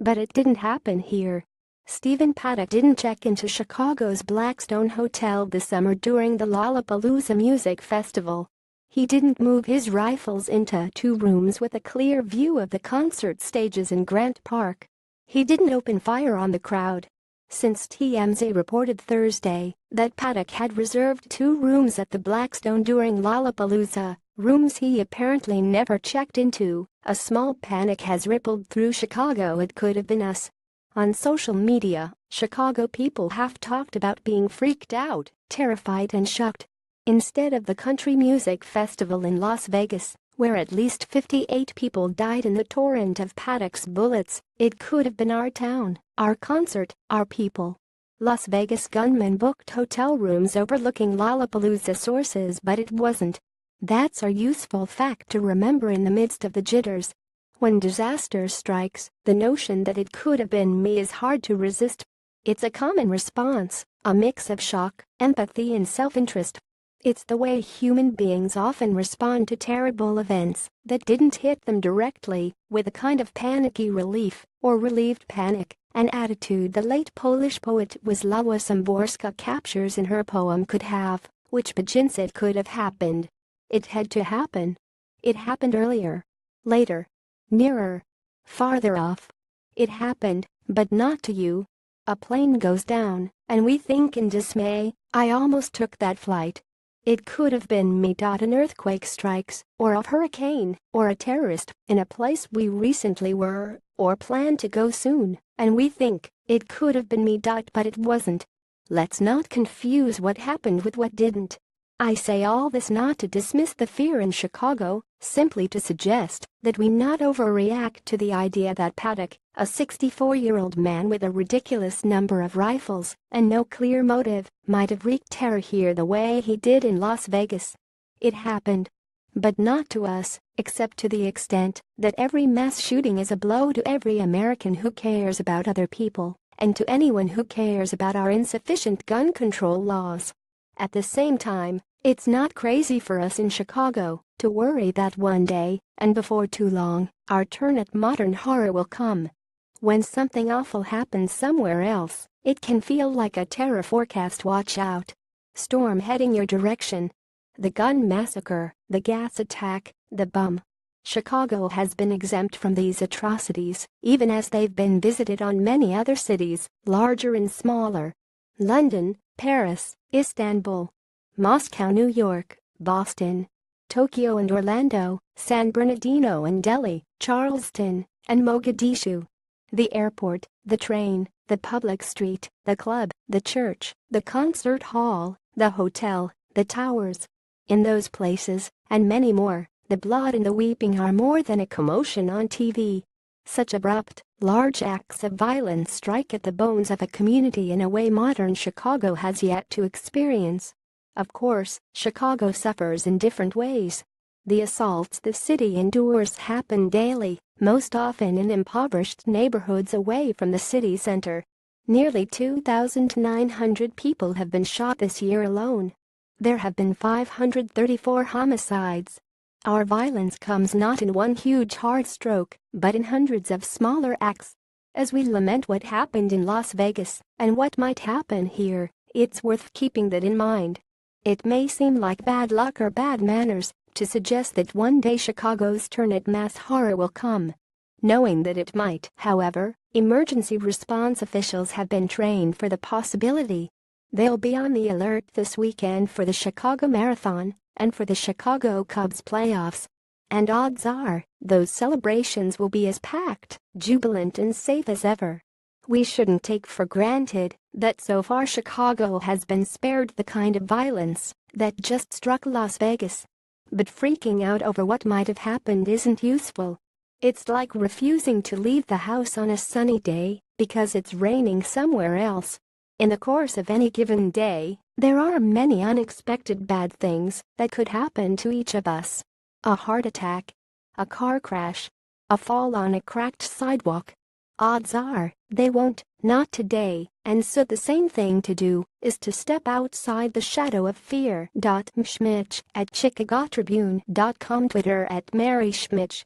But it didn't happen here. Stephen Paddock didn't check into Chicago's Blackstone Hotel this summer during the Lollapalooza Music Festival. He didn't move his rifles into 2 rooms with a clear view of the concert stages in Grant Park. He didn't open fire on the crowd. Since TMZ reported Thursday that Paddock had reserved 2 rooms at the Blackstone during Lollapalooza, rooms he apparently never checked into, a small panic has rippled through Chicago. It could have been us. On social media, Chicago people have talked about being freaked out, terrified and shocked. Instead of the Country Music Festival in Las Vegas, where at least 58 people died in the torrent of Paddock's bullets, it could have been our town, our concert, our people. Las Vegas gunmen booked hotel rooms overlooking Lollapalooza, sources, but it wasn't. That's a useful fact to remember in the midst of the jitters. When disaster strikes, the notion that it could have been me is hard to resist. It's a common response, a mix of shock, empathy and self-interest. It's the way human beings often respond to terrible events that didn't hit them directly, with a kind of panicky relief, or relieved panic, an attitude the late Polish poet Wisława Szymborska captures in her poem Could Have, which begins it could have happened. It had to happen. It happened earlier. Later. Nearer. Farther off. It happened, but not to you. A plane goes down, and we think in dismay, I almost took that flight. It could have been me. An earthquake strikes, or a hurricane, or a terrorist, in a place we recently were, or plan to go soon, and we think, it could have been me. But it wasn't. Let's not confuse what happened with what didn't. I say all this not to dismiss the fear in Chicago, simply to suggest that we not overreact to the idea that Paddock, a 64-year-old man with a ridiculous number of rifles and no clear motive, might have wreaked terror here the way he did in Las Vegas. It happened. But not to us, except to the extent that every mass shooting is a blow to every American who cares about other people, and to anyone who cares about our insufficient gun control laws. At the same time, it's not crazy for us in Chicago to worry that one day, and before too long, our turn at modern horror will come. When something awful happens somewhere else, it can feel like a terror forecast. Watch out. Storm heading your direction. The gun massacre, the gas attack, the bomb. Chicago has been exempt from these atrocities, even as they've been visited on many other cities, larger and smaller. London, Paris, Istanbul, Moscow, New York, Boston, Tokyo and Orlando, San Bernardino and Delhi, Charleston, and Mogadishu. The airport, the train, the public street, the club, the church, the concert hall, the hotel, the towers. In those places, and many more, the blood and the weeping are more than a commotion on TV. Such abrupt, large acts of violence strike at the bones of a community in a way modern Chicago has yet to experience. Of course, Chicago suffers in different ways. The assaults the city endures happen daily, most often in impoverished neighborhoods away from the city center. Nearly 2,900 people have been shot this year alone. There have been 534 homicides. Our violence comes not in one huge hard stroke, but in hundreds of smaller acts. As we lament what happened in Las Vegas and what might happen here, it's worth keeping that in mind. It may seem like bad luck or bad manners to suggest that one day Chicago's turn at mass horror will come. Knowing that it might, however, emergency response officials have been trained for the possibility. They'll be on the alert this weekend for the Chicago Marathon and for the Chicago Cubs playoffs. And odds are, those celebrations will be as packed, jubilant and safe as ever. We shouldn't take for granted that so far Chicago has been spared the kind of violence that just struck Las Vegas. But freaking out over what might have happened isn't useful. It's like refusing to leave the house on a sunny day because it's raining somewhere else. In the course of any given day, there are many unexpected bad things that could happen to each of us. A heart attack, a car crash, a fall on a cracked sidewalk. Odds are, they won't, not today, and so the same thing to do is to step outside the shadow of fear. Schmitch at ChicagoTribune.com, Twitter at Mary Schmitch.